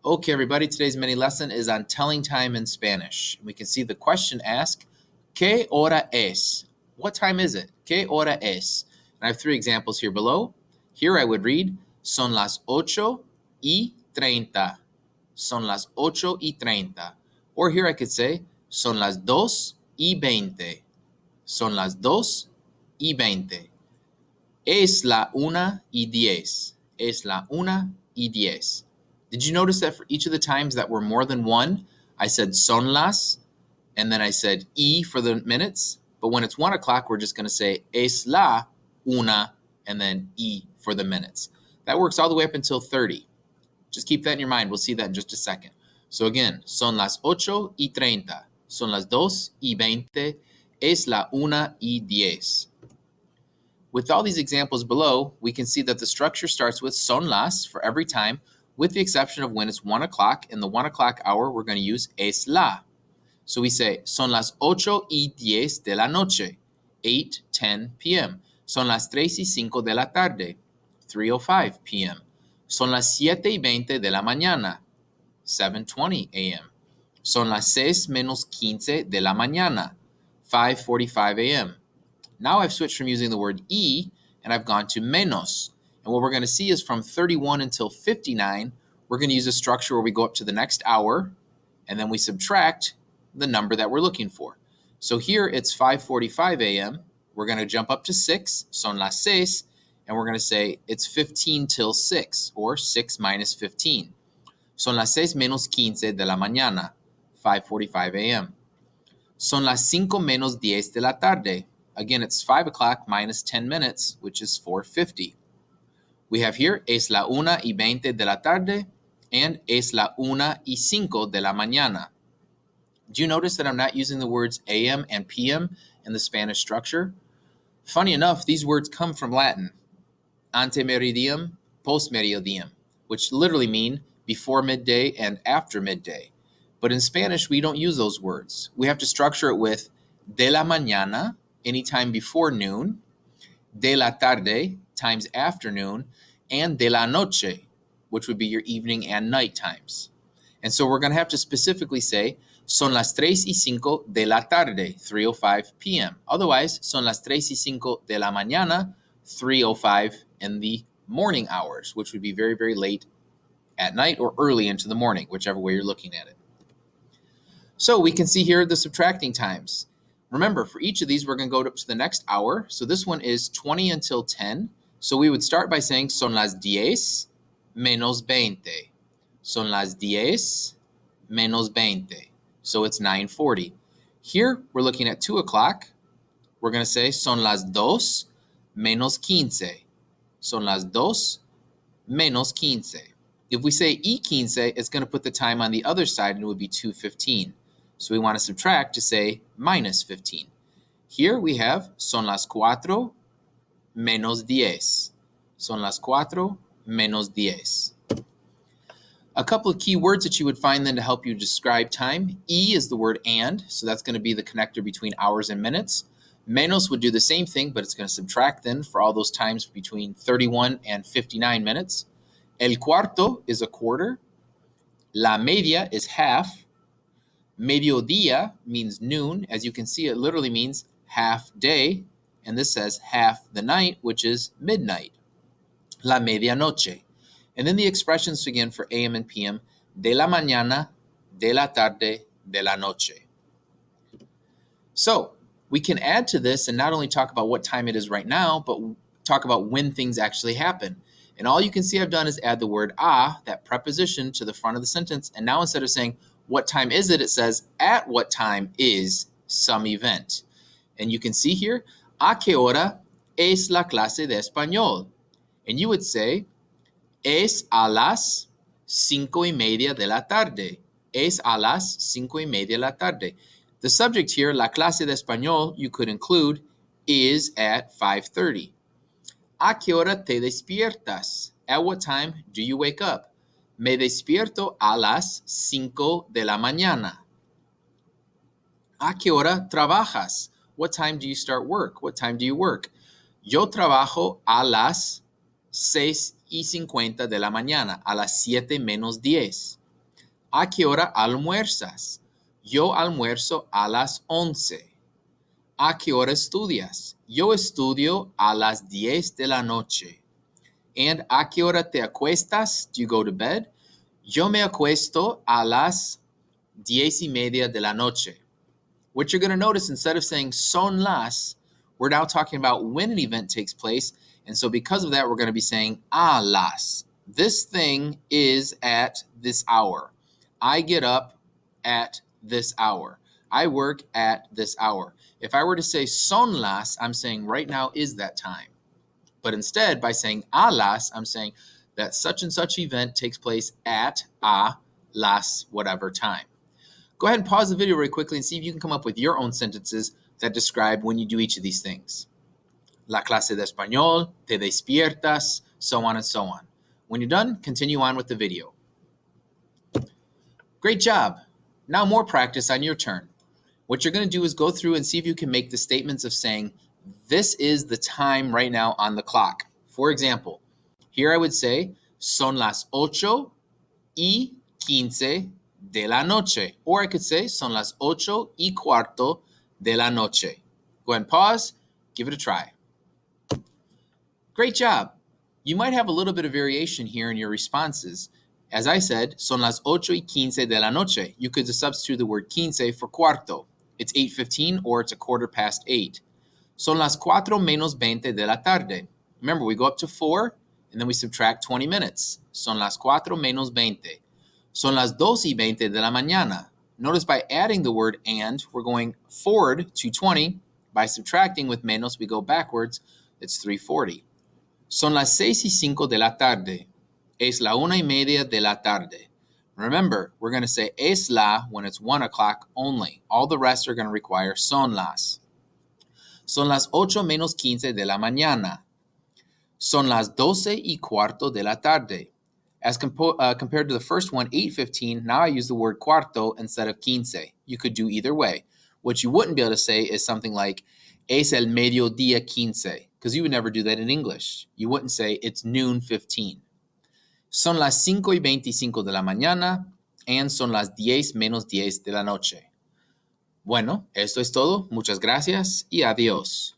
Okay, everybody, today's mini lesson is on telling time in Spanish. We can see the question asked, ¿Qué hora es? What time is it? ¿Qué hora es? And I have three examples here below. Here I would read, son las 8:30. Son las 8:30. Or here I could say, son las 2:20. Son las 2:20. Es la 1:10. Es la 1:10. Did you notice that for each of the times that were more than one, I said son las, and then I said y for the minutes? But when it's 1 o'clock, we're just going to say es la una, and then y for the minutes. That works all the way up until 30. Just keep that in your mind. We'll see that in just a second. So again, son las 8:30. Son las 2:20. Es la 1:10. With all these examples below, we can see that the structure starts with son las for every time, with the exception of when it's 1 o'clock. In the 1 o'clock hour, we're going to use es la. So we say, son las 8:10 de la noche, 8:10 p.m. Son las 3:05 de la tarde, 3:05 p.m. Son las 7:20 de la mañana, 7:20 a.m. Son las 6:15 de la mañana, 5:45 a.m. Now I've switched from using the word y, and I've gone to menos. And what we're going to see is from 31 until 59, we're going to use a structure where we go up to the next hour, and then we subtract the number that we're looking for. So here it's 5:45 a.m. We're going to jump up to 6, son las 6, and we're going to say it's 15 till 6, or 6 minus 15. Son las 6:15 de la mañana, 5:45 a.m. Son las 5:10 de la tarde. Again, it's 5 o'clock minus 10 minutes, which is 4:50. We have here, es la 1:20 de la tarde, and es la 1:05 de la mañana. Do you notice that I'm not using the words AM and PM in the Spanish structure? Funny enough, these words come from Latin, ante meridiem, post meridiem, which literally mean before midday and after midday. But in Spanish, we don't use those words. We have to structure it with de la mañana, anytime before noon, de la tarde, times afternoon, and de la noche, which would be your evening and night times. And so we're going to have to specifically say, son las 3:05 de la tarde, 3:05 p.m. Otherwise, son las 3:05 de la mañana, 3:05 in the morning hours, which would be very, very late at night or early into the morning, whichever way you're looking at it. So we can see here the subtracting times. Remember, for each of these, we're going to go up to the next hour. So this one is 20 until 10. So we would start by saying son las 10 menos 20. Son las 10 menos 20. So it's 9:40. Here, we're looking at 2 o'clock. We're going to say son las 2 menos 15. Son las 2 menos 15. If we say y 15, it's going to put the time on the other side, and it would be 2:15. So we want to subtract to say minus 15. Here we have son las 4 menos 10. Son las 4 menos 10. A couple of key words that you would find then to help you describe time. E is the word and, so that's going to be the connector between hours and minutes. Menos would do the same thing, but it's going to subtract then for all those times between 31 and 59 minutes. El cuarto is a quarter. La media is half. Mediodía means noon. As you can see, it literally means half day. And this says half the night, which is midnight. La medianoche. And then the expressions again for AM and PM. De la mañana, de la tarde, de la noche. So we can add to this and not only talk about what time it is right now, but talk about when things actually happen. And all you can see I've done is add the word a, that preposition, to the front of the sentence. And now instead of saying, what time is it? It says, at what time is some event? And you can see here, ¿a qué hora es la clase de español? And you would say, es a las 5:30 de la tarde. Es a las 5:30 de la tarde. The subject here, la clase de español, you could include, is at 5:30. ¿A qué hora te despiertas? At what time do you wake up? Me despierto a las 5 de la mañana. ¿A qué hora trabajas? What time do you start work? What time do you work? Yo trabajo a las 6:50 de la mañana, a las 7 menos 10. ¿A qué hora almuerzas? Yo almuerzo a las 11. ¿A qué hora estudias? Yo estudio a las 10 de la noche. And ¿a qué hora te acuestas? Do you go to bed? Yo me acuesto a las 10:30 de la noche. What you're going to notice, instead of saying son las, we're now talking about when an event takes place. And so because of that, we're going to be saying a las. This thing is at this hour. I get up at this hour. I work at this hour. If I were to say son las, I'm saying right now is that time. But instead, by saying a las, I'm saying that such and such event takes place at a las whatever time. Go ahead and pause the video really quickly and see if you can come up with your own sentences that describe when you do each of these things. La clase de español, te despiertas, so on and so on. When you're done, continue on with the video. Great job. Now more practice on your turn. What you're going to do is go through and see if you can make the statements of saying, this is the time right now on the clock. For example, here I would say, son las 8:15 de la noche. Or I could say, son las 8:15 de la noche. Go ahead and pause, give it a try. Great job. You might have a little bit of variation here in your responses. As I said, son las 8:15 de la noche. You could substitute the word quince for cuarto. It's 8:15 or it's 8:15. Son las 4:20 de la tarde. Remember, we go up to 4 and then we subtract 20 minutes. Son las 4:20. Son las 2:20 de la mañana. Notice by adding the word and, we're going forward to 20. By subtracting with menos, we go backwards. It's 3:40. Son las 6:05 de la tarde. Es la 1:30 de la tarde. Remember, we're going to say es la when it's 1 o'clock only. All the rest are going to require son las. Son las 8:15 de la mañana. Son las 12:15 de la tarde. As compared to the first one, 8:15, now I use the word cuarto instead of quince. You could do either way. What you wouldn't be able to say is something like, es el mediodía 15, because you would never do that in English. You wouldn't say, it's noon 15. Son las 5:25 de la mañana, and son las 10:10 de la noche. Bueno, esto es todo. Muchas gracias y adiós.